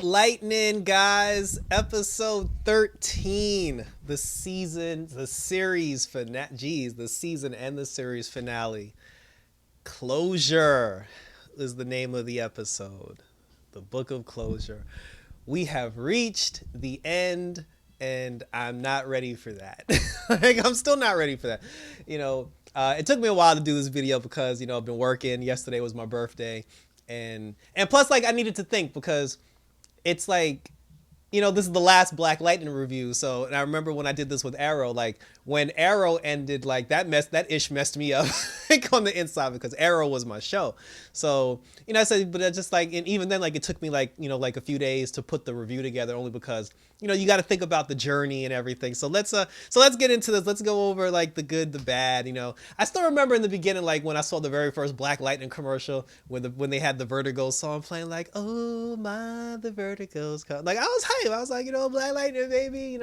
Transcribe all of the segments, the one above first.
Lightning, guys. Episode 13. The season and the series finale. Closure is the name of the episode. The Book of Closure. We have reached the end, and I'm not ready for that. I'm still not ready for that. It took me a while to do this video because, I've been working. Yesterday was my birthday. And plus, I needed to think because it's like, this is the last Black Lightning review. So, and I remember when I did this with Arrow, when Arrow ended, that ish messed me up on the inside because Arrow was my show. So, I said, but it's just and even then, it took me a few days to put the review together only because, you got to think about the journey and everything. So let's get into this. Let's go over the good, the bad, I still remember in the beginning, when I saw the very first Black Lightning commercial when they had the Vertigo song playing, oh my, the Vertigo's come. I was hyped. I was like, Black Lightning, baby,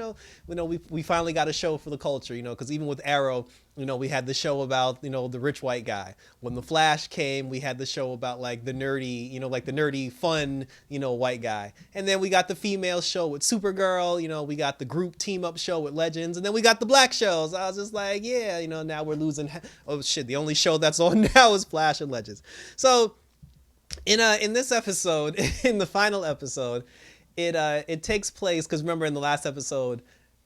we finally got a show for the culture, because even with Arrow, we had the show about, the rich white guy. When the Flash came, we had the show about the nerdy, the nerdy fun, white guy. And then we got the female show with Supergirl, we got the group team up show with Legends, and then we got the black shows. I was just now we're losing. Oh shit, the only show that's on now is Flash and Legends. So in this episode, in the final episode, it takes place because remember in the last episode,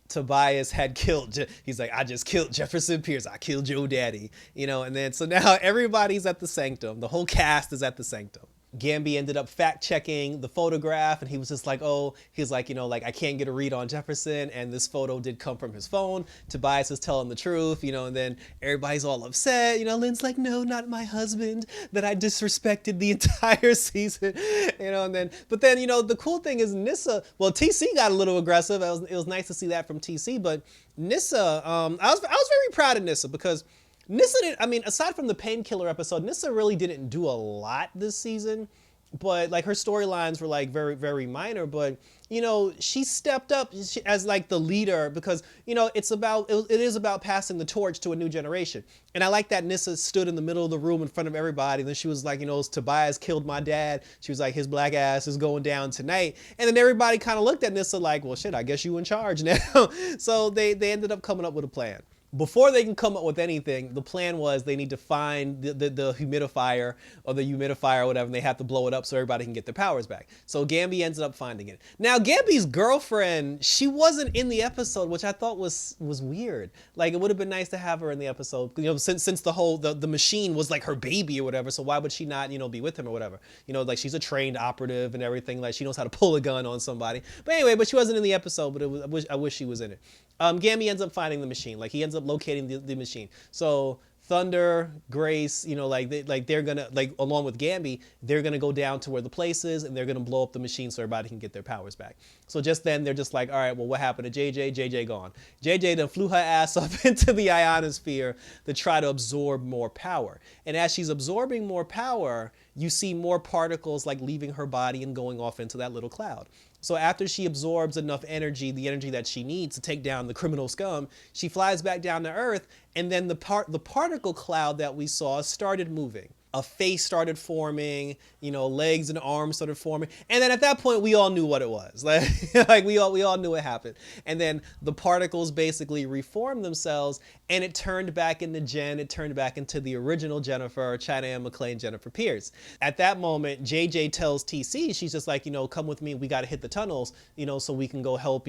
Tobias had killed, he's like, I just killed Jefferson Pierce. I killed Joe Daddy, and then so now everybody's at the sanctum. The whole cast is at the sanctum. Gamby ended up fact checking the photograph and he was just like, oh, he's like, I can't get a read on Jefferson. And this photo did come from his phone. Tobias is telling the truth, and then everybody's all upset. Lynn's like, no, not my husband that I disrespected the entire season, but then, the cool thing is Nissa, well, TC got a little aggressive. It was nice to see that from TC, but Nissa, I was very proud of Nissa because Nissa didn't, aside from the painkiller episode, Nissa really didn't do a lot this season, but her storylines were very, very minor, but she stepped up as the leader because, it is about passing the torch to a new generation. And I like that Nissa stood in the middle of the room in front of everybody. And then she was like, Tobias killed my dad. She was like, his black ass is going down tonight. And then everybody kind of looked at Nissa like, well, shit, I guess you in charge now. So they ended up coming up with a plan. Before they can come up with anything, the plan was they need to find the humidifier or the humidifier or whatever, and they have to blow it up so everybody can get their powers back. So Gamby ends up finding it. Now, Gamby's girlfriend, she wasn't in the episode, which I thought was weird. It would have been nice to have her in the episode, since the whole, the machine was her baby or whatever, so why would she not, be with him or whatever? She's a trained operative and everything, she knows how to pull a gun on somebody. But anyway, she wasn't in the episode, but I wish she was in it. Gamby ends up finding the machine. He ends up locating the machine. So Thunder, Grace, they're gonna, along with Gamby, they're gonna go down to where the place is and they're gonna blow up the machine so everybody can get their powers back. So just then they're just like, all right, well, what happened to JJ? JJ gone. JJ then flew her ass up into the ionosphere to try to absorb more power. And as she's absorbing more power, you see more particles leaving her body and going off into that little cloud. So after she absorbs enough energy, the energy that she needs to take down the criminal scum, she flies back down to Earth, and then the particle cloud that we saw started moving. A face started forming, legs and arms started forming. And then at that point, we all knew what it was. We all knew what happened. And then the particles basically reformed themselves and it turned back into Jenn. It turned back into the original Jennifer, China Ann McClain, Jennifer Pierce. At that moment, JJ tells TC, she's just like, come with me. We got to hit the tunnels, so we can go help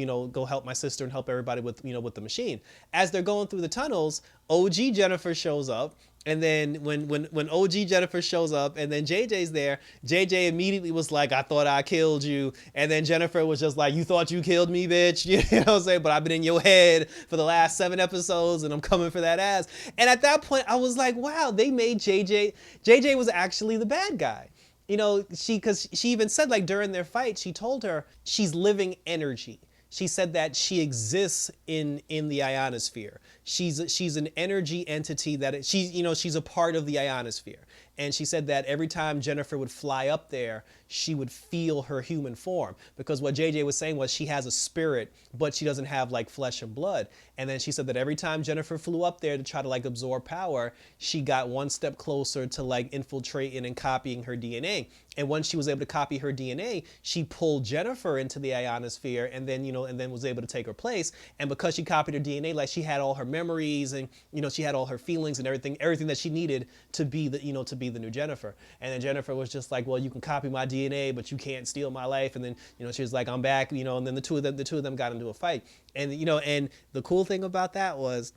my sister and help everybody with the machine. As they're going through the tunnels, OG Jennifer shows up. And then when OG Jennifer shows up and then JJ's there, JJ immediately was like, I thought I killed you. And then Jennifer was just like, you thought you killed me, bitch. You know what I'm saying? But I've been in your head for the last 7 episodes and I'm coming for that ass. And at that point, I was like, wow, they made JJ was actually the bad guy. Because she even said during their fight, she told her she's living energy. She said that she exists in the ionosphere. She's an energy entity she's a part of the ionosphere. And she said that every time Jennifer would fly up there, she would feel her human form, because what JJ was saying was she has a spirit, but she doesn't have like flesh and blood. And then she said that every time Jennifer flew up there to try to like absorb power, she got one step closer to like infiltrating and copying her DNA. And once she was able to copy her DNA, she pulled Jennifer into the ionosphere, and then, and then was able to take her place. And because she copied her DNA, like she had all her memories, and, she had all her feelings and everything that she needed to be the, to be the new Jennifer. And then Jennifer was just like, well, you can copy my DNA, but you can't steal my life. And then, she was like, I'm back, and then the two of them got into a fight. And, and the cool thing about that was,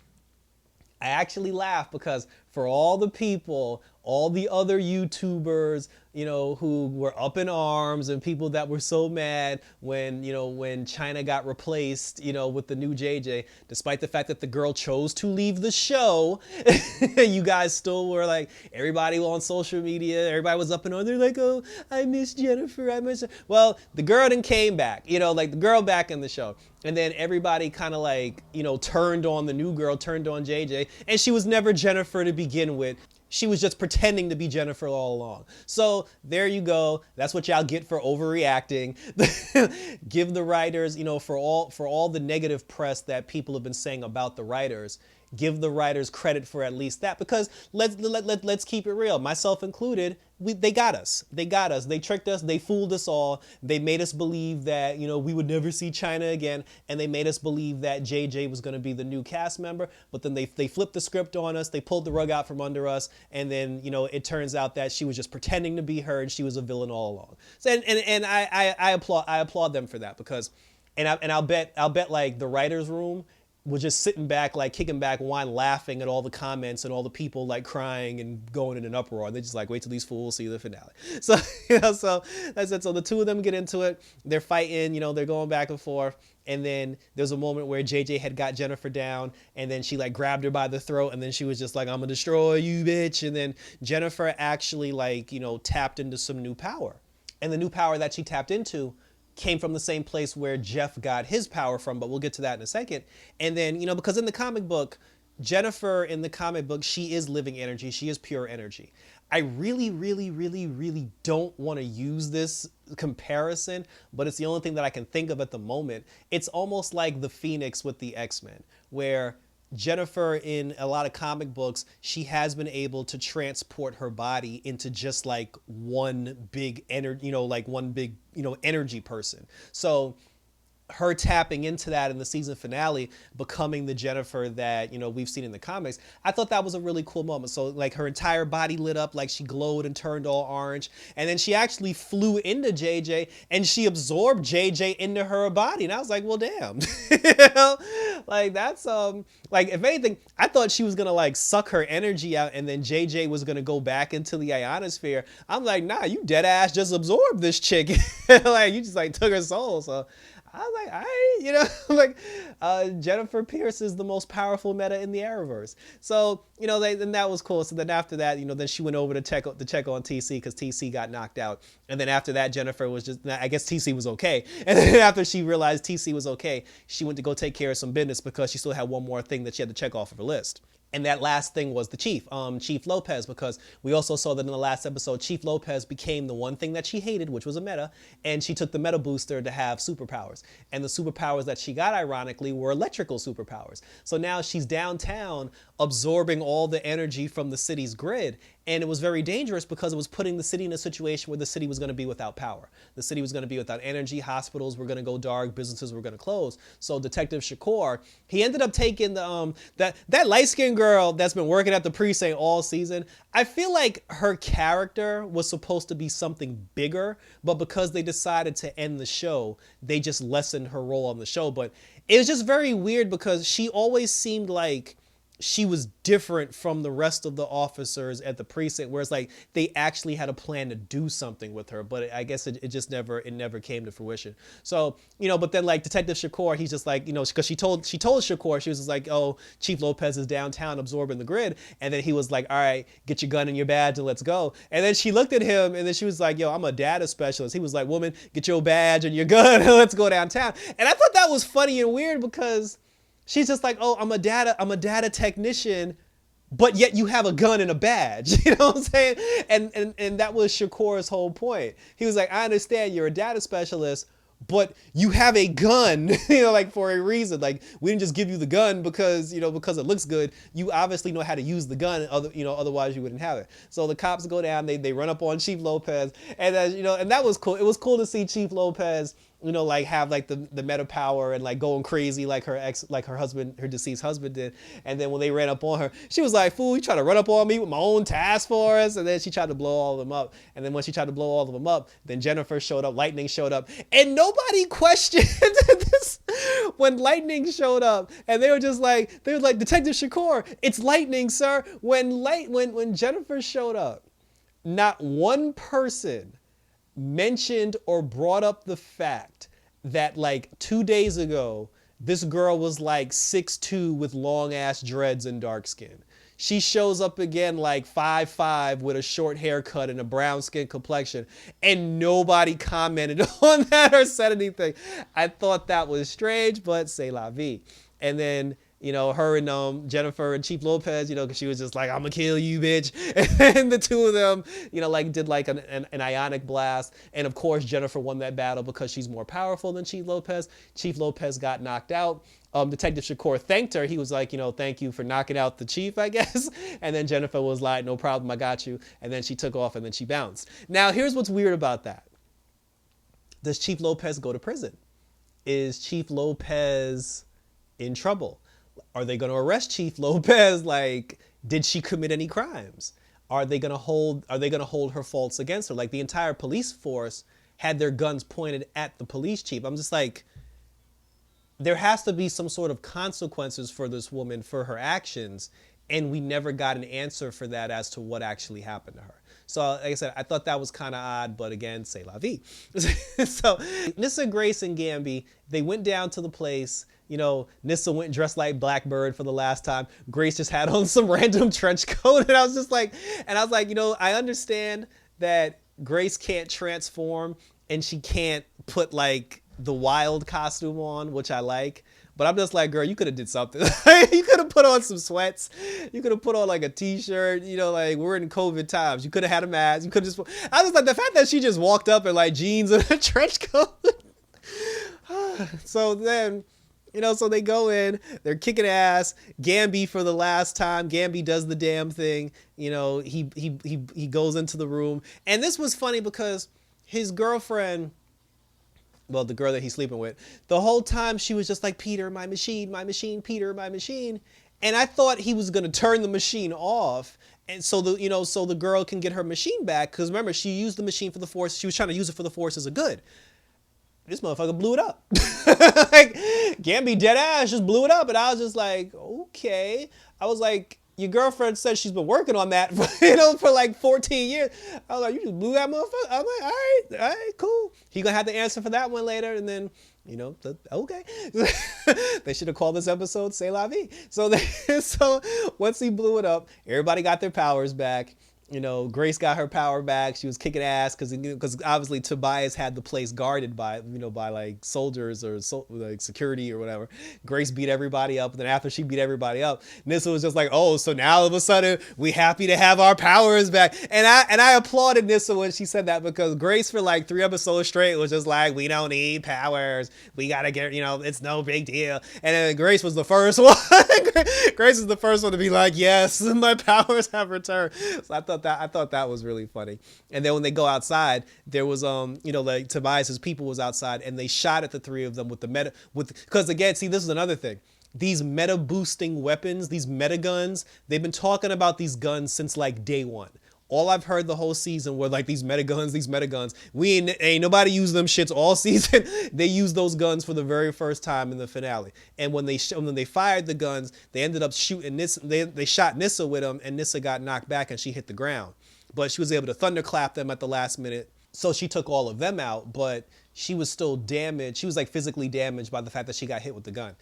I actually laughed because for all the people, all the other YouTubers, who were up in arms, and people that were so mad when, when China got replaced, with the new JJ, despite the fact that the girl chose to leave the show, you guys still were like, everybody on social media, everybody was up in arms. They're like, oh, I miss Jennifer. I miss her. Well, the girl then came back, like the girl back in the show. And then everybody kind of like, turned on the new girl, turned on JJ, and she was never Jennifer to begin with. She was just pretending to be Jennifer all along. So there you go. That's what y'all get for overreacting. Give the writers, for all the negative press that people have been saying about the writers, give the writers credit for at least that, because let's keep it real, myself included. They got us. They tricked us. They fooled us all. They made us believe that, we would never see China again. And they made us believe that JJ was going to be the new cast member. But then they flipped the script on us. They pulled the rug out from under us. And then, it turns out that she was just pretending to be her, and she was a villain all along. So, and I applaud them for that, because, I'll bet like the writer's room was just sitting back, like kicking back wine, laughing at all the comments and all the people like crying and going in an uproar. They're just like, wait till these fools see the finale. So, so that's it. So the two of them get into it. They're fighting, they're going back and forth. And then there's a moment where JJ had got Jennifer down, and then she like grabbed her by the throat, and then she was just like, I'm gonna destroy you, bitch. And then Jennifer actually like, tapped into some new power. And the new power that she tapped into came from the same place where Jeff got his power from, but we'll get to that in a second. And then, because in the comic book, Jennifer in the comic book, she is living energy. She is pure energy. I really, really, really, really don't want to use this comparison, but it's the only thing that I can think of at the moment. It's almost like the Phoenix with the X-Men, where Jennifer in a lot of comic books, she has been able to transport her body into just like one big energy, energy person. So her tapping into that in the season finale, becoming the Jennifer that, we've seen in the comics, I thought that was a really cool moment. So like her entire body lit up, like she glowed and turned all orange. And then she actually flew into JJ, and she absorbed JJ into her body. And I was like, well, damn, like that's, like if anything, I thought she was going to like suck her energy out, and then JJ was going to go back into the ionosphere. I'm like, nah, you dead ass just absorbed this chick. Like you just like took her soul. So I was like, all right, Jennifer Pierce is the most powerful meta in the Arrowverse. So, then that was cool. So then after that, then she went over to check on TC, because TC got knocked out. And then after that, Jennifer was just, I guess TC was okay. And then after she realized TC was okay, she went to go take care of some business, because she still had one more thing that she had to check off of her list. And that last thing was the Chief, Chief Lopez, because we also saw that in the last episode, Chief Lopez became the one thing that she hated, which was a meta, and she took the meta booster to have superpowers. And the superpowers that she got, ironically, were electrical superpowers. So now she's downtown absorbing all the energy from the city's grid. And it was very dangerous, because it was putting the city in a situation where the city was going to be without power. The city was going to be without energy. Hospitals were going to go dark. Businesses were going to close. So Detective Shakur, he ended up taking the that light-skinned girl that's been working at the precinct all season. I feel like her character was supposed to be something bigger, but because they decided to end the show, they just lessened her role on the show. But it was just very weird, because she always seemed like she was different from the rest of the officers at the precinct, whereas like they actually had a plan to do something with her, but I guess it just never came to fruition. So, but then like Detective Shakur, he's just like, because she told Shakur, she was just like, oh, Chief Lopez is downtown absorbing the grid. And then he was like, all right, get your gun and your badge and let's go. And then she looked at him, and then she was like, yo, I'm a data specialist. He was like, woman, get your badge and your gun and let's go downtown. And I thought that was funny and weird, because she's just like, oh, I'm a data technician, but yet you have a gun and a badge. You know what I'm saying? And that was Shakur's whole point. He was like, I understand you're a data specialist, but you have a gun, like for a reason. Like we didn't just give you the gun because, because it looks good. You obviously know how to use the gun. Otherwise you wouldn't have it. So the cops go down, they run up on Chief Lopez, and and that was cool. It was cool to see Chief Lopez, like have like the meta power and like going crazy like her husband, her deceased husband did. And then when they ran up on her, she was like, fool, you trying to run up on me with my own task force? And then she tried to blow all of them up. And then when she tried to blow all of them up, then Jennifer showed up, Lightning showed up, and nobody questioned this when Lightning showed up. And they were like, Detective Shakur, it's Lightning, sir. When Jennifer showed up, not one person mentioned or brought up the fact that like 2 days ago, this girl was like 6'2" with long ass dreads and dark skin. She shows up again like 5'5" with a short haircut and a brown skin complexion, and nobody commented on that or said anything. I thought that was strange, but c'est la vie. And then her and Jennifer and Chief Lopez, because she was just like, I'm gonna kill you, bitch. And the two of them, did like an ionic blast. And of course, Jennifer won that battle because she's more powerful than Chief Lopez. Chief Lopez got knocked out. Detective Shakur thanked her. He was like, thank you for knocking out the chief, I guess. And then Jennifer was like, no problem, I got you. And then she took off and then she bounced. Now, here's what's weird about that. Does Chief Lopez go to prison? Is Chief Lopez in trouble? Are they going to arrest Chief Lopez? Like, did she commit any crimes? Are they going to hold her faults against her? Like, the entire police force had their guns pointed at the police chief. I'm just like, there has to be some sort of consequences for this woman for her actions, and we never got an answer for that as to what actually happened to her. So like I said, I thought that was kind of odd, but again, c'est la vie. So Nissa, Grace, and Gamby, they went down to the place. Nissa went dressed like Blackbird for the last time. Grace just had on some random trench coat. And I was like, I understand that Grace can't transform and she can't put like the wild costume on, which I like. But I'm just like, girl, you could have did something. You could have put on some sweats. You could have put on like a t-shirt, like we're in COVID times. You could have had a mask. You could have just, I was like, the fact that she just walked up in like jeans and a trench coat. So then, so they go in, they're kicking ass. Gamby for the last time. Gamby does the damn thing. He goes into the room. And this was funny because his girlfriend, well, the girl that he's sleeping with, the whole time she was just like, Peter, my machine, Peter, my machine. And I thought he was going to turn the machine off. And so so the girl can get her machine back. Because remember, she used the machine for the force. She was trying to use it for the forces of good. This motherfucker blew it up. Like, Gamby dead ass just blew it up. And I was just like, okay. I was like, your girlfriend said she's been working on that for like 14 years. I was like, you just blew that motherfucker. I'm like, all right, cool. He gonna have the answer for that one later. And then, okay. They should have called this episode C'est la vie. So once he blew it up, everybody got their powers back. Grace got her power back. She was kicking ass because obviously Tobias had the place guarded by like soldiers or like security or whatever. Grace beat everybody up. And then after she beat everybody up, Nissa was just like, oh, so now all of a sudden we happy to have our powers back. And I applauded Nissa when she said that, because Grace for like 3 episodes straight was just like, we don't need powers. We got to get, it's no big deal. And then Grace was the first one. Grace is the first one to be like, yes, my powers have returned. So I thought that was really funny. And then when they go outside, there was like Tobias's people was outside, and they shot at the 3 of them with because again, see, this is another thing. These meta boosting weapons, these meta guns, they've been talking about these guns since like day 1. All I've heard the whole season were like these meta guns. We ain't nobody used them shits all season. They used those guns for the very first time in the finale. And when they fired the guns, they ended up shooting Nissa. They shot Nissa with them, and Nissa got knocked back and she hit the ground. But she was able to thunderclap them at the last minute. So she took all of them out, but she was still damaged. She was like physically damaged by the fact that she got hit with the gun,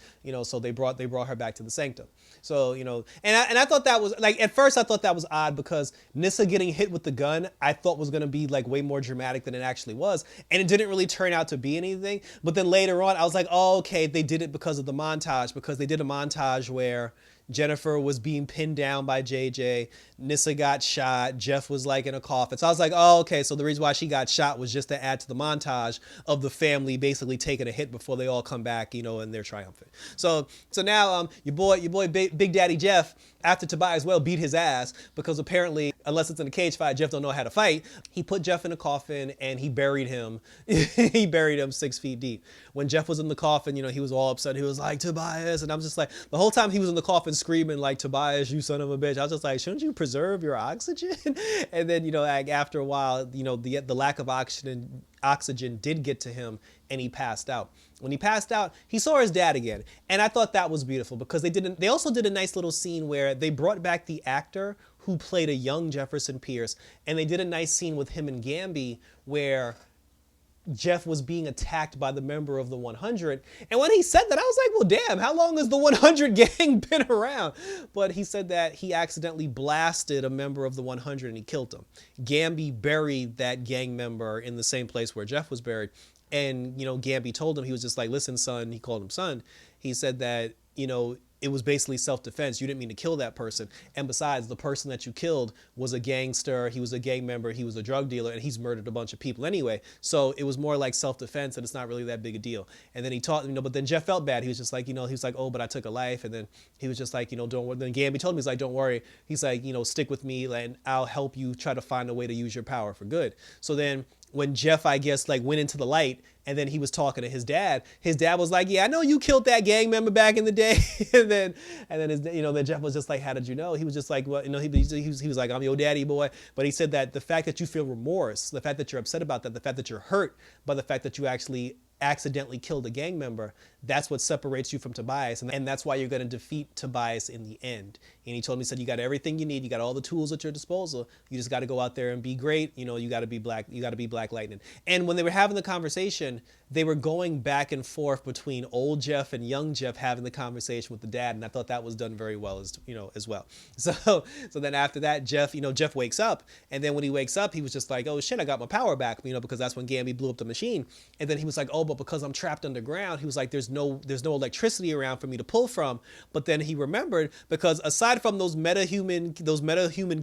so they brought her back to the sanctum. So, and I thought that was like, at first I thought that was odd because Nissa getting hit with the gun, I thought was going to be like way more dramatic than it actually was. And it didn't really turn out to be anything. But then later on, I was like, oh, okay, they did it because of the montage, because they did a montage where Jennifer was being pinned down by JJ. Nissa got shot. Jeff was like in a coffin. So I was like, oh, okay. So the reason why she got shot was just to add to the montage of the family basically taking a hit before they all come back, and they're triumphant. So now your boy Big Daddy Jeff, after Tobias well beat his ass because apparently, unless it's in a cage fight, Jeff don't know how to fight. He put Jeff in a coffin and he buried him. He buried him 6 feet deep. When Jeff was in the coffin, he was all upset. He was like, Tobias. And I'm just like, the whole time he was in the coffin screaming like, Tobias, you son of a bitch. I was just like, shouldn't you preserve your oxygen? And then, like after a while, the lack of oxygen did get to him and he passed out. When he passed out, he saw his dad again. And I thought that was beautiful because they also did a nice little scene where they brought back the actor who played a young Jefferson Pierce. And they did a nice scene with him and Gamby where Jeff was being attacked by the member of the 100. And when he said that, I was like, well, damn, how long has the 100 gang been around? But he said that he accidentally blasted a member of the 100 and he killed him. Gamby buried that gang member in the same place where Jeff was buried. And, Gamby told him, he was just like, listen, son, he called him son. He said that, it was basically self-defense. You didn't mean to kill that person. And besides, the person that you killed was a gangster. He was a gang member. He was a drug dealer, and he's murdered a bunch of people anyway. So it was more like self-defense, and it's not really that big a deal. And then he taught, but then Jeff felt bad. He was just like, he was like, oh, but I took a life. And then he was just like, don't worry. Then Gamby told him, he's like, don't worry. He's like, stick with me, and I'll help you try to find a way to use your power for good. So then when Jeff, I guess, like went into the light and then he was talking to his dad was like, yeah, I know you killed that gang member back in the day. and then then Jeff was just like, how did you know? He was just like, well, he was like, I'm your daddy, boy. But he said that the fact that you feel remorse, the fact that you're upset about that, the fact that you're hurt by the fact that you actually accidentally killed a gang member, that's what separates you from Tobias. And that's why you're going to defeat Tobias in the end. And he told me, he said, you got everything you need. You got all the tools at your disposal. You just got to go out there and be great. You got to be black. You got to be Black Lightning. And when they were having the conversation, they were going back and forth between old Jeff and young Jeff having the conversation with the dad. And I thought that was done very well as well. So then after that, Jeff wakes up. And then when he wakes up, he was just like, oh shit, I got my power back, because that's when Gamby blew up the machine. And then he was like, oh, but because I'm trapped underground, he was like, there's no electricity around for me to pull from. But then he remembered, because aside from those meta-human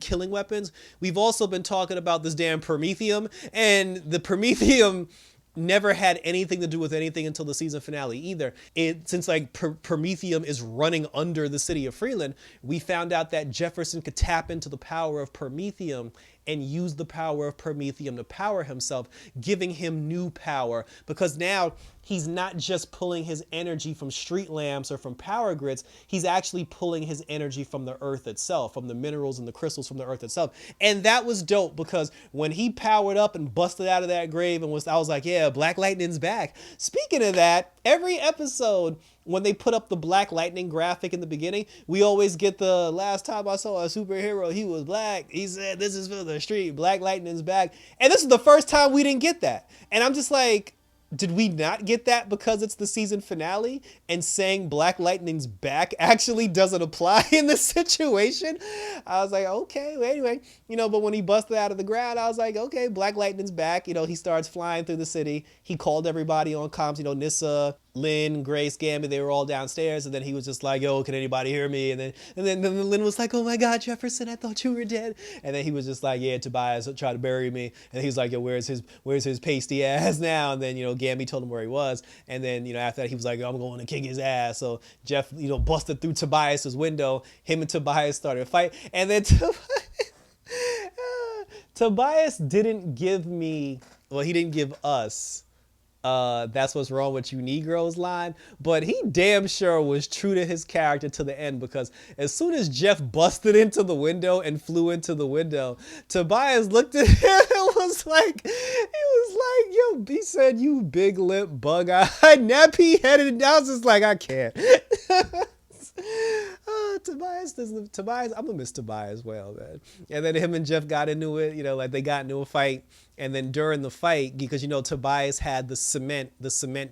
killing weapons, we've also been talking about this damn Promethium, and the Promethium never had anything to do with anything until the season finale either. Since Promethium is running under the city of Freeland, we found out that Jefferson could tap into the power of Promethium and use the power of Promethium to power himself, giving him new power, because now he's not just pulling his energy from street lamps or from power grids, he's actually pulling his energy from the earth itself, from the minerals and the crystals from the earth itself. And that was dope, because when he powered up and busted out of that grave I was like, yeah, Black Lightning's back. Speaking of that, every episode, when they put up the Black Lightning graphic in the beginning, we always get the last time I saw a superhero, he was black. He said, this is for the street. Black Lightning's back. And this is the first time we didn't get that. And I'm just like, did we not get that because it's the season finale and saying Black Lightning's back actually doesn't apply in this situation? I was like, okay, well, anyway, but when he busted out of the ground, I was like, okay, Black Lightning's back. He starts flying through the city. He called everybody on comms, Nissa, Lynn, Grace, Gamby, they were all downstairs. And then he was just like, yo, can anybody hear me? And then Lynn was like, oh my God, Jefferson, I thought you were dead. And then he was just like, yeah, Tobias tried to bury me. And he was like, yo, where's his pasty ass now? And then, Gamby told him where he was. And then, after that, he was like, I'm going to kick his ass. So Jeff, busted through Tobias's window. Him and Tobias started a fight. And then Tobias didn't give me, well, he didn't give us that's what's wrong with you Negroes line, but he damn sure was true to his character to the end, because as soon as Jeff busted into the window and flew into the window, Tobias looked at him and was like, yo, he said, you big lip bug-eyed nappy headed, and I was just like, I can't. Tobias, I'm gonna miss Tobias well, man. And then him and Jeff got into it, they got into a fight. And then during the fight, because Tobias had the cement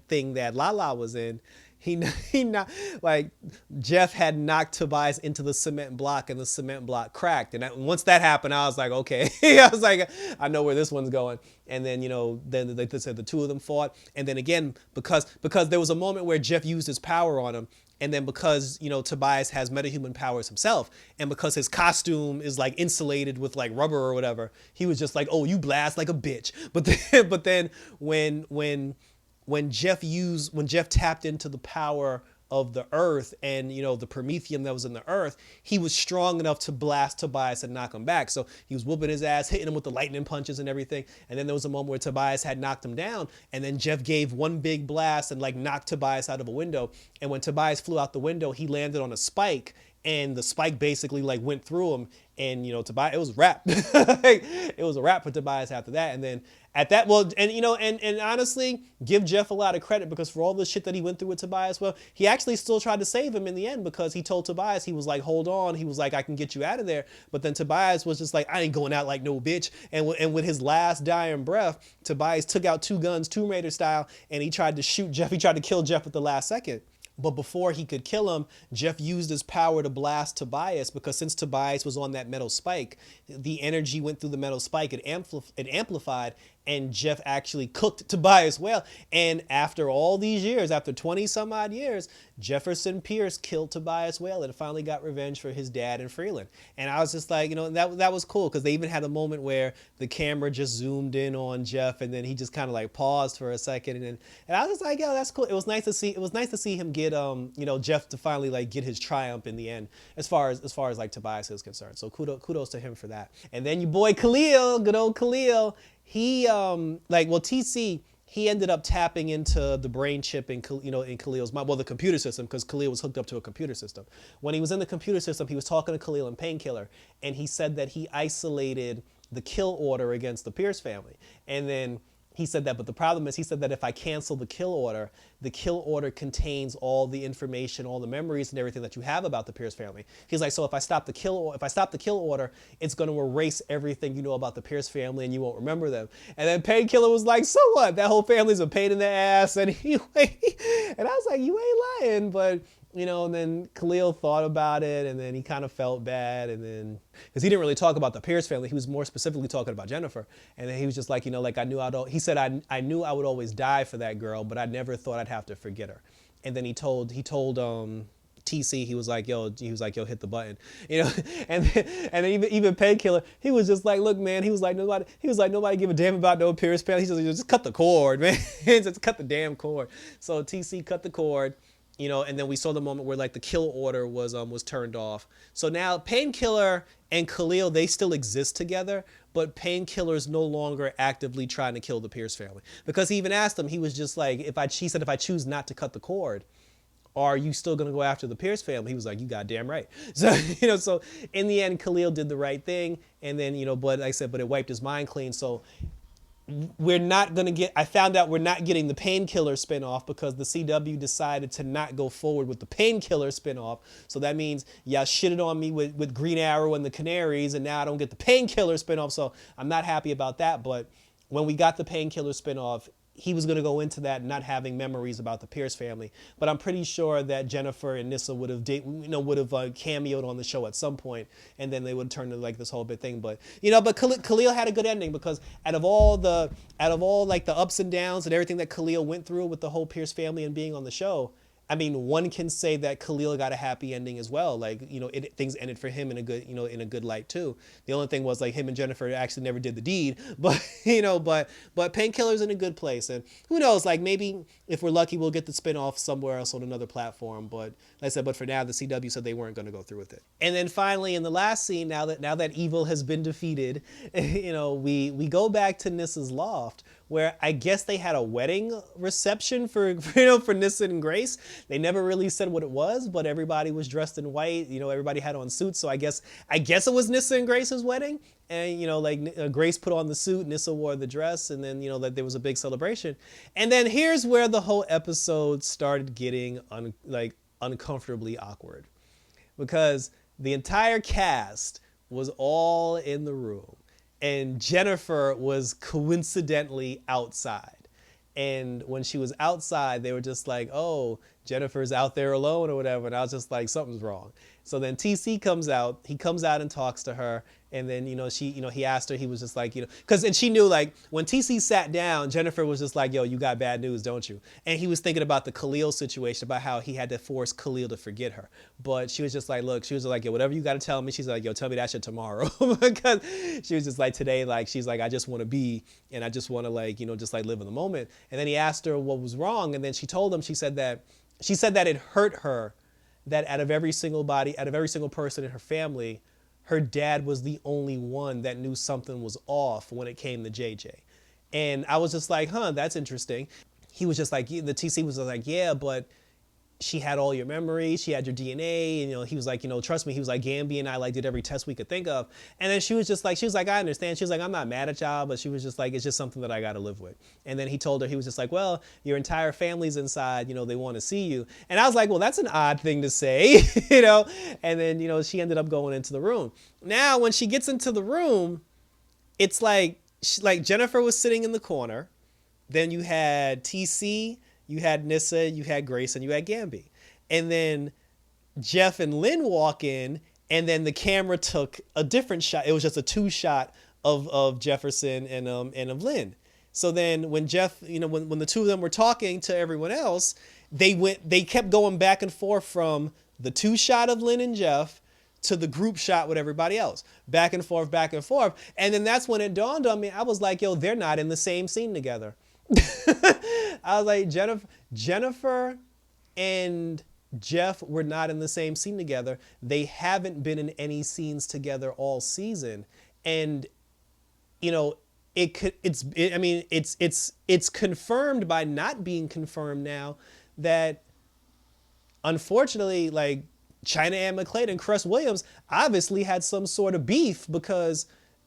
thing that Lala was in, he not like Jeff had knocked Tobias into the cement block and the cement block cracked. And once that happened, I was like, okay, I was like, I know where this one's going. And then, then they said the two of them fought. And then again, because there was a moment where Jeff used his power on him. And then because, Tobias has metahuman powers himself, and because his costume is like insulated with like rubber or whatever, he was just like, oh, you blast like a bitch. But then when Jeff tapped into the power of the earth and the promethium that was in the earth, he was strong enough to blast Tobias and knock him back. So he was whooping his ass, hitting him with the lightning punches and everything. And then there was a moment where Tobias had knocked him down, and then Jeff gave one big blast and like knocked Tobias out of a window. And when Tobias flew out the window, he landed on a spike, and the spike basically like went through him. And Tobias, it was a wrap. It was a wrap for Tobias after that. And then at that, well, and honestly, give Jeff a lot of credit, because for all the shit that he went through with Tobias, well, he actually still tried to save him in the end, because he told Tobias, he was like, hold on, he was like, I can get you out of there. But then Tobias was just like, I ain't going out like no bitch. And with his last dying breath, Tobias took out two guns, Tomb Raider style, and he tried to shoot Jeff. He tried to kill Jeff at the last second. But before he could kill him, Jeff used his power to blast Tobias, because since Tobias was on that metal spike, the energy went through the metal spike, it amplified, and Jeff actually cooked Tobias well. And after all these years, after 20 some odd years, Jefferson Pierce killed Tobias Whale and finally got revenge for his dad in Freeland. And I was just like, that was cool, because they even had a moment where the camera just zoomed in on Jeff, and then he just kind of like paused for a second, and I was just like, yo, that's cool. It was nice to see him get Jeff to finally like get his triumph in the end, as far as like Tobias is concerned. So kudos to him for that. And then your boy Khalil, good old Khalil, he TC, he ended up tapping into the brain chip in Khalil's mind, well, the computer system, because Khalil was hooked up to a computer system. When he was in the computer system, he was talking to Khalil in Painkiller, and he said that he isolated the kill order against the Pierce family. And then he said that, but the problem is, he said that if I cancel the kill order contains all the information, all the memories and everything that you have about the Pierce family. He's like, so if I stop the kill order, it's going to erase everything you know about the Pierce family, and you won't remember them. And then Painkiller was like, so what? That whole family's a pain in the ass. And and I was like, you ain't lying, but. And then Khalil thought about it, and then he kind of felt bad, and then, because he didn't really talk about the Pierce family, he was more specifically talking about Jennifer, and then he was just like, I knew he said, I knew I would always die for that girl, but I never thought I'd have to forget her. And then he told TC, he was like, yo, hit the button, and then even Painkiller, he was just like, look, man, he was like, nobody give a damn about no Pierce family. He just cut the cord, man. Just cut the damn cord. So TC cut the cord. And then we saw the moment where like the kill order was turned off. So now Painkiller and Khalil, they still exist together, but Painkiller's no longer actively trying to kill the Pierce family, because he even asked him. He was just like, he said, if I choose not to cut the cord, are you still going to go after the Pierce family? He was like, you goddamn right. So, so in the end, Khalil did the right thing. And then, but like I said, but it wiped his mind clean. So I found out we're not getting the Painkiller spinoff, because the CW decided to not go forward with the Painkiller spinoff. So that means y'all shitted on me with Green Arrow and the Canaries, and now I don't get the Painkiller spinoff. So I'm not happy about that. But when we got the Painkiller spinoff, he was going to go into that not having memories about the Pierce family. But I'm pretty sure that Jennifer and Nissa would have cameoed on the show at some point, and then they would turn to like this whole big thing. But Khalil had a good ending, because out of all like the ups and downs and everything that Khalil went through with the whole Pierce family and being on the show, I mean, one can say that Khalil got a happy ending as well. Like, things ended for him in a good light too. The only thing was like him and Jennifer actually never did the deed, but but Painkiller's in a good place, and who knows, like maybe if we're lucky, we'll get the spinoff somewhere else on another platform. But like I said, but for now, the CW said they weren't going to go through with it. And then finally, in the last scene, now that evil has been defeated, we go back to Nissa's loft, where I guess they had a wedding reception for Nissa and Grace. They never really said what it was, but everybody was dressed in white. Everybody had on suits. So I guess it was Nissa and Grace's wedding. And Grace put on the suit, Nissa wore the dress, and then that there was a big celebration. And then here's where the whole episode started getting uncomfortably awkward, because the entire cast was all in the room. And Jennifer was coincidentally outside. And when she was outside, they were just like, oh, Jennifer's out there alone or whatever. And I was just like, something's wrong. So then TC comes out. He comes out and talks to her. And then, he asked her, he was just like, and she knew, like, when TC sat down, Jennifer was just like, yo, you got bad news, don't you? And he was thinking about the Khalil situation, about how he had to force Khalil to forget her. But she was just like, look, she was like, yo, whatever you got to tell me. She's like, yo, tell me that shit tomorrow. Because she was just like, today, like, she's like, I just want to be, and I just want to, like, just like live in the moment. And then he asked her what was wrong. And then she told him, she said that it hurt her that out of every single person in her family, her dad was the only one that knew something was off when it came to JJ. And I was just like, that's interesting. He was just like, the TC was like, yeah, but she had all your memories, she had your DNA, and he was like, trust me, he was like, Gamby and I like did every test we could think of. And then she was like, I understand. She was like, I'm not mad at y'all, but she was just like, it's just something that I got to live with. And then he told her, he was just like, well, your entire family's inside, they want to see you. And I was like, well, that's an odd thing to say, And then, she ended up going into the room. Now, when she gets into the room, it's like Jennifer was sitting in the corner. Then you had TC, you had Nissa, you had Grace, and you had Gamby. And then Jeff and Lynn walk in, and then the camera took a different shot. It was just a 2-shot of Jefferson and of Lynn. So then when Jeff, when the two of them were talking to everyone else, they kept going back and forth from the 2-shot of Lynn and Jeff to the group shot with everybody else. Back and forth, back and forth. And then that's when it dawned on me. I was like, yo, they're not in the same scene together. I was like, Jennifer and Jeff were not in the same scene together. They haven't been in any scenes together all season. And, it's confirmed by not being confirmed now that, unfortunately, like, China Ann McClain and Cress Williams obviously had some sort of beef because,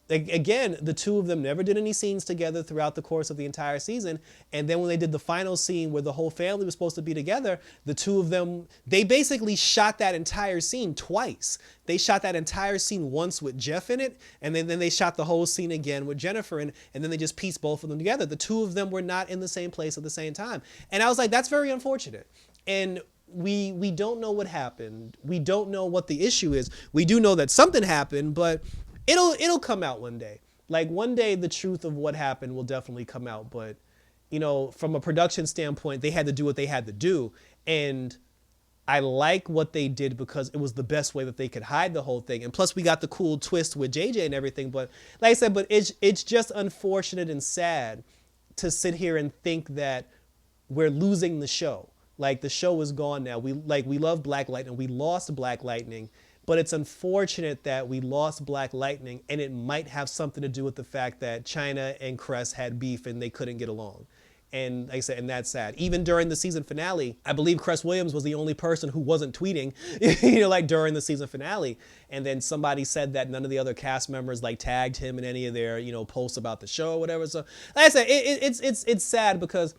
again, the two of them never did any scenes together throughout the course of the entire season. And then when they did the final scene where the whole family was supposed to be together, the two of them, they basically shot that entire scene twice. They shot that entire scene once with Jeff in it, and then they shot the whole scene again with Jennifer in, and then they just pieced both of them together. The two of them were not in the same place at the same time. And I was like, that's very unfortunate. And we don't know what happened. We don't know what the issue is. We do know that something happened, but it'll come out one day. Like, one day the truth of what happened will definitely come out. But, from a production standpoint, they had to do what they had to do. And I like what they did because it was the best way that they could hide the whole thing. And plus we got the cool twist with JJ and everything. But like I said, but it's just unfortunate and sad to sit here and think that we're losing the show. Like, the show is gone now. We love Black Lightning. We lost Black Lightning, but it's unfortunate that we lost Black Lightning, and it might have something to do with the fact that China and Cress had beef and they couldn't get along. And like I said, and that's sad. Even during the season finale, I believe Cress Williams was the only person who wasn't tweeting, like during the season finale. And then somebody said that none of the other cast members like tagged him in any of their, posts about the show or whatever. So like I said, it's sad because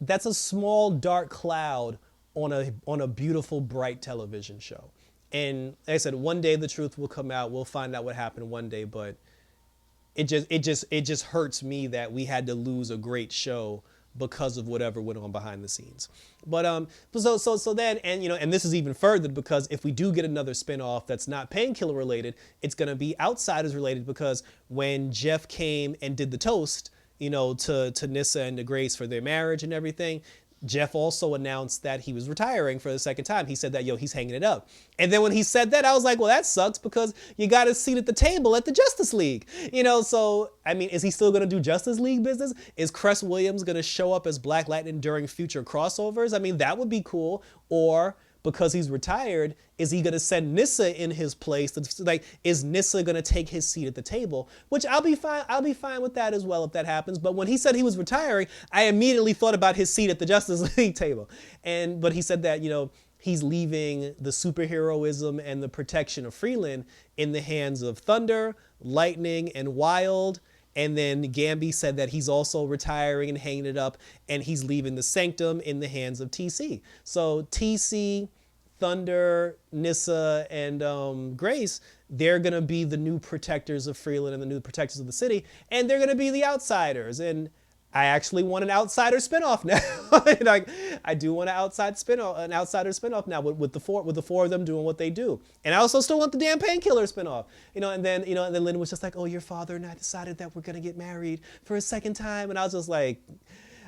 that's a small dark cloud on a beautiful bright television show. And like I said, one day the truth will come out. We'll find out what happened one day, but it just hurts me that we had to lose a great show because of whatever went on behind the scenes. But so then, and this is even further, because if we do get another spinoff that's not Painkiller related, it's going to be Outsiders related, because when Jeff came and did the toast, to Nissa and to Grace for their marriage and everything, Jeff also announced that he was retiring for the second time. He said that, he's hanging it up. And then when he said that, I was like, well, that sucks, because you got a seat at the table at the Justice League. So, I mean, is he still going to do Justice League business? Is Cress Williams going to show up as Black Lightning during future crossovers? I mean, that would be cool. Or, because he's retired, is he going to send Nissa in his place? Like, is Nissa going to take his seat at the table? Which I'll be fine with that as well if that happens. But when he said he was retiring, I immediately thought about his seat at the Justice League table. But he said that, he's leaving the superheroism and the protection of Freeland in the hands of Thunder, Lightning, and Wild. And then Gamby said that he's also retiring and hanging it up, and he's leaving the Sanctum in the hands of TC. So TC, Thunder, Nissa, and Grace, they're going to be the new protectors of Freeland and the new protectors of the city, and they're going to be the outsiders. And I actually want an outsider spinoff now. Like I do want an outsider spinoff now with the four of them doing what they do. And I also still want the damn painkiller spinoff. And then Lynn was just like, "Oh, your father and I decided that we're gonna get married for a second time." And I was like,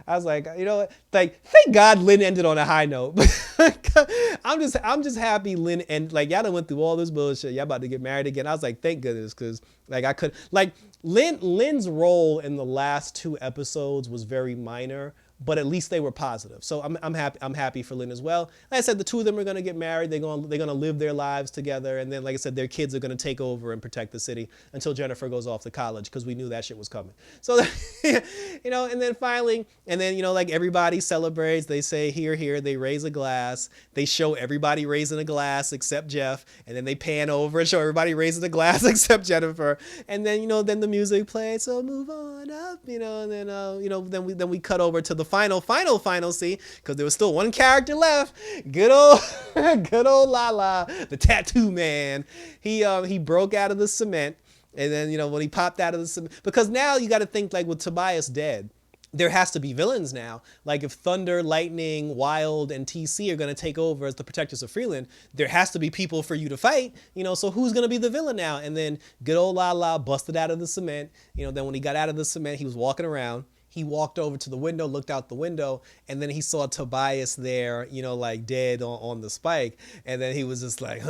like thank God Lynn ended on a high note. I'm just happy Lynn and like y'all done went through all this bullshit. Y'all about to get married again. I was like, thank goodness, because like I could like Lynn's role in the last two episodes was very minor, but at least they were positive. So I'm happy. I'm happy for Lynn as well. Like I said, the two of them are gonna get married. They're gonna live their lives together, and then like I said, their kids are gonna take over and protect the city until Jennifer goes off to college, because we knew that shit was coming. So and then finally, like everybody celebrates. They say here here. They raise a glass. They show everybody raising a glass except Jeff, and then they pan over and show everybody raising a glass except Jennifer. And then then the music plays. So move on up, and then then we cut over to the final scene, because there was still one character left. Good old Lala, the tattoo man. He broke out of the cement, and then when he popped out of the cement, because now you got to think, like, with Tobias dead, there has to be villains now. Like if Thunder, Lightning, Wild, and TC are going to take over as the protectors of Freeland, there has to be people for you to fight, so who's going to be the villain now? And then good old Lala busted out of the cement. Then when he got out of the cement, he was walking around. He walked over to the window, looked out the window, and then he saw Tobias there, like dead on the spike. And then he was just like,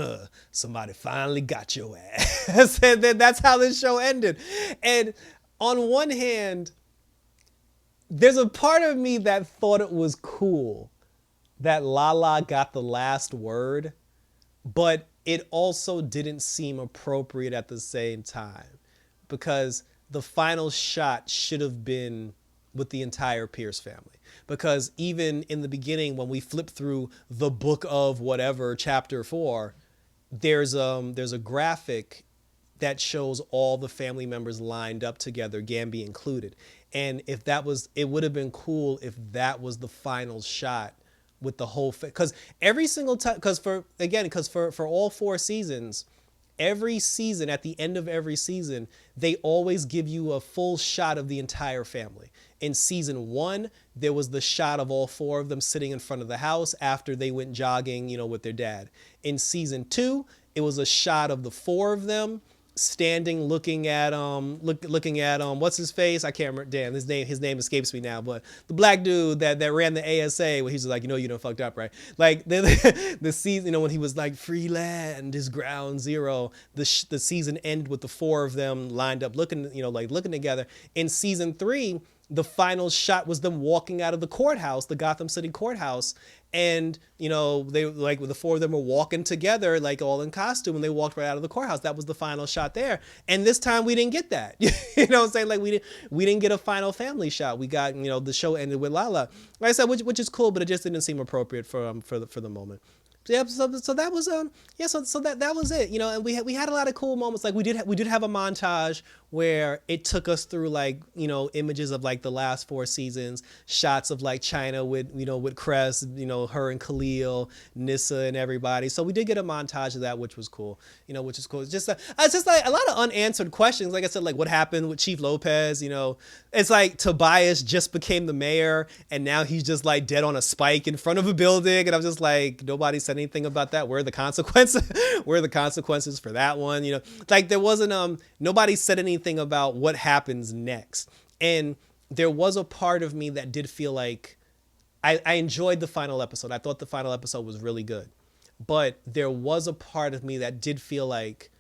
somebody finally got your ass. And then that's how this show ended. And on one hand, there's a part of me that thought it was cool that Lala got the last word, but it also didn't seem appropriate at the same time, because the final shot should have been with the entire Pierce family. Because even in the beginning, when we flip through the book of whatever, chapter 4, there's a graphic that shows all the family members lined up together, Gambi included. And if that was, it would have been cool if that was the final shot with the whole, because every single time, because for all 4 seasons, every season, at the end of every season, they always give you a full shot of the entire family. In season 1, there was the shot of all 4 of them sitting in front of the house after they went jogging, with their dad. In season 2, it was a shot of the 4 of them standing, looking at what's his face? I can't remember. Damn, his name escapes me now. But the black dude that ran the ASA, where he's like, you done fucked up, right? Like the season, when he was like, free land is ground zero. The season ended with the 4 of them lined up, looking together. In season 3, the final shot was them walking out of the courthouse, the Gotham City courthouse. And, they like the 4 of them were walking together, like all in costume, and they walked right out of the courthouse. That was the final shot there. And this time we didn't get that. You know what I'm saying? Like we didn't get a final family shot. We got, the show ended with Lala. Like I said, which is cool, but it just didn't seem appropriate for the moment. Yeah, so that was so that was it, and we had a lot of cool moments. Like we did have a montage where it took us through, like, images of like the last 4 seasons, shots of like China with with Cress, her and Khalil, Nissa, and everybody. So we did get a montage of that, which was cool. Which is cool. It's just like a lot of unanswered questions. Like I said, like what happened with Chief Lopez. It's like Tobias just became the mayor, and now he's just like dead on a spike in front of a building, and I'm just like, nobody said anything about that. Where are the consequences? Where are the consequences for that one? Like there wasn't nobody said anything about what happens next. And there was a part of me that did feel like I enjoyed the final episode. I thought the final episode was really good, but there was a part of me that did feel like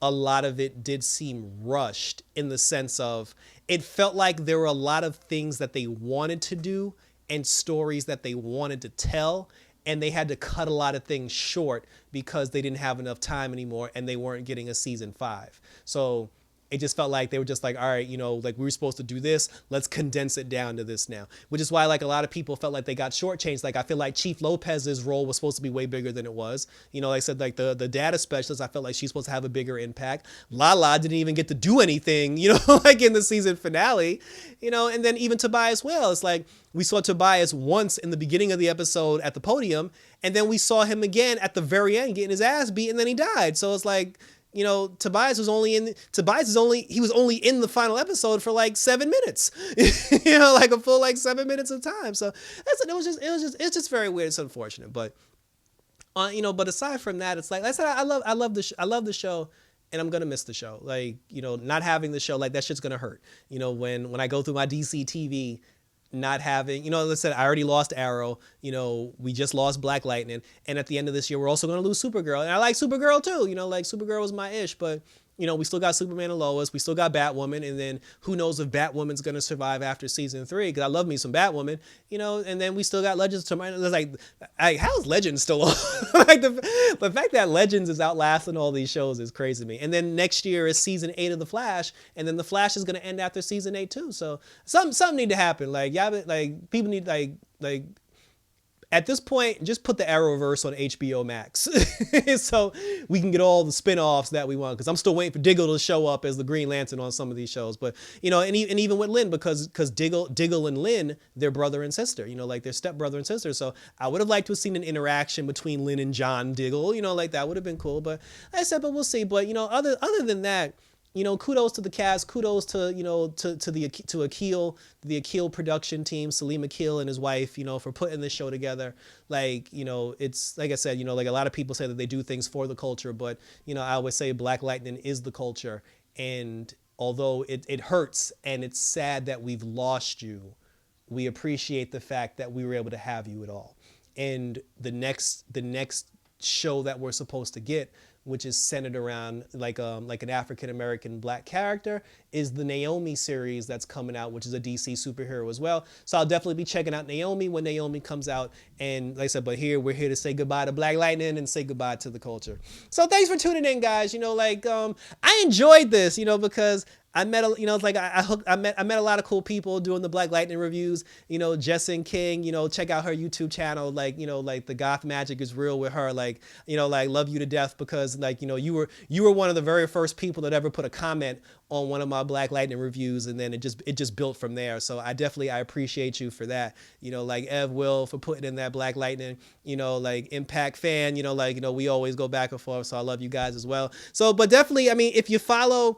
a lot of it did seem rushed, in the sense of it felt like there were a lot of things that they wanted to do and stories that they wanted to tell, and they had to cut a lot of things short because they didn't have enough time anymore, and they weren't getting a season 5. So it just felt like they were just like, all right, like we were supposed to do this. Let's condense it down to this now, which is why like a lot of people felt like they got shortchanged. Like I feel like Chief Lopez's role was supposed to be way bigger than it was. Like I said, like the data specialist, I felt like she's supposed to have a bigger impact. Lala didn't even get to do anything, like in the season finale, and then even Tobias, well, it's like we saw Tobias once in the beginning of the episode at the podium, and then we saw him again at the very end getting his ass beat, and then he died. So it's like, Tobias was only he was only in the final episode for like 7 minutes, like a full like 7 minutes of time. So it's just very weird. It's unfortunate, but but aside from that, it's like I said, I love the show. And I'm gonna miss the show. Like, not having the show, like that shit's gonna hurt. When I go through my DC TV, not having, like I said, I already lost Arrow. We just lost Black Lightning, and at the end of this year, we're also gonna lose Supergirl. And I like Supergirl too. Like Supergirl was my ish, but we still got Superman and Lois. We still got Batwoman, and then who knows if Batwoman's gonna survive after season 3? Because I love me some Batwoman, and then we still got Legends tomorrow. It's like how's Legends still on? Like the fact that Legends is outlasting all these shows is crazy to me. And then next year is season 8 of The Flash, and then The Flash is gonna end after season 8 too. So something need to happen. Like people need like. At this point, just put the Arrowverse on HBO Max so we can get all the spinoffs that we want. Because I'm still waiting for Diggle to show up as the Green Lantern on some of these shows. But, and even with Lynn, because Diggle and Lynn, they're brother and sister, like they're stepbrother and sister. So I would have liked to have seen an interaction between Lynn and John Diggle, like that would have been cool. But like I said, but we'll see. But, other than that, kudos to the cast, kudos to Akil, the Akil production team, Salim Akil and his wife, for putting this show together. Like, it's like I said, like a lot of people say that they do things for the culture, but, I always say Black Lightning is the culture. And although it hurts and it's sad that we've lost you, we appreciate the fact that we were able to have you at all. And the next show that we're supposed to get, which is centered around like an African-American Black character, is the Naomi series that's coming out, which is a DC superhero as well. So I'll definitely be checking out Naomi when Naomi comes out. And like I said, but we're here to say goodbye to Black Lightning and say goodbye to the culture. So thanks for tuning in, guys. I enjoyed this, because I met I met a lot of cool people doing the Black Lightning reviews. Jessin King, check out her YouTube channel. Like the goth magic is real with her. Like love you to death, because you were one of the very first people that ever put a comment on one of my Black Lightning reviews, and then it just built from there. So I appreciate you for that. Ev Will for putting in that Black Lightning. Impact fan. We always go back and forth. So I love you guys as well. So, but definitely, if you follow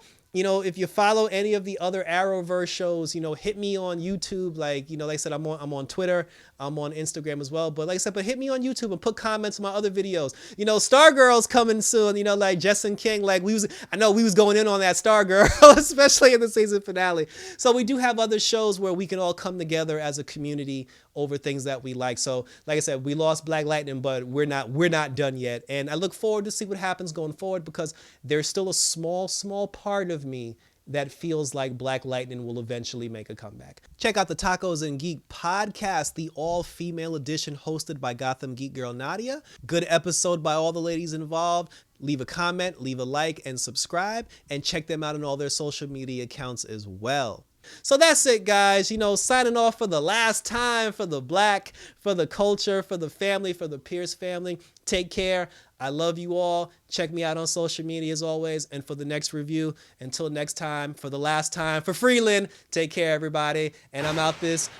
any of the other Arrowverse shows, hit me on YouTube. Like I said, I'm on Twitter, I'm on Instagram as well. But like I said, hit me on YouTube and put comments on my other videos. Stargirl's coming soon. Like Jessin King, I know we was going in on that Stargirl, especially in the season finale. So we do have other shows where we can all come together as a community over things that we like. So like I said, we lost Black Lightning, but we're not done yet. And I look forward to see what happens going forward, because there's still a small part of me that feels like Black Lightning will eventually make a comeback. Check out the Tacos and Geek podcast, the all-female edition hosted by Gotham Geek Girl Nadia. Good episode by all the ladies involved. Leave a comment, leave a like, and subscribe, and check them out on all their social media accounts as well. So that's it, guys. Signing off for the last time, for the Black, for the culture, for the family, for the Pierce family. Take care. I love you all. Check me out on social media as always. And for the next review, until next time, for the last time, for Freeland, take care, everybody. And I'm out this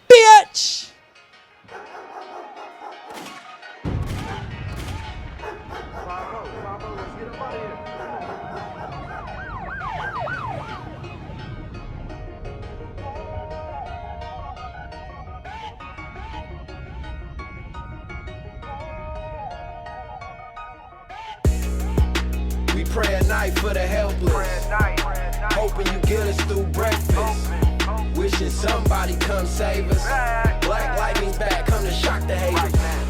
bitch. Pray at night for the helpless, hoping you get us through breakfast, wishing somebody come save us. Black Lightning's back, come to shock the haters.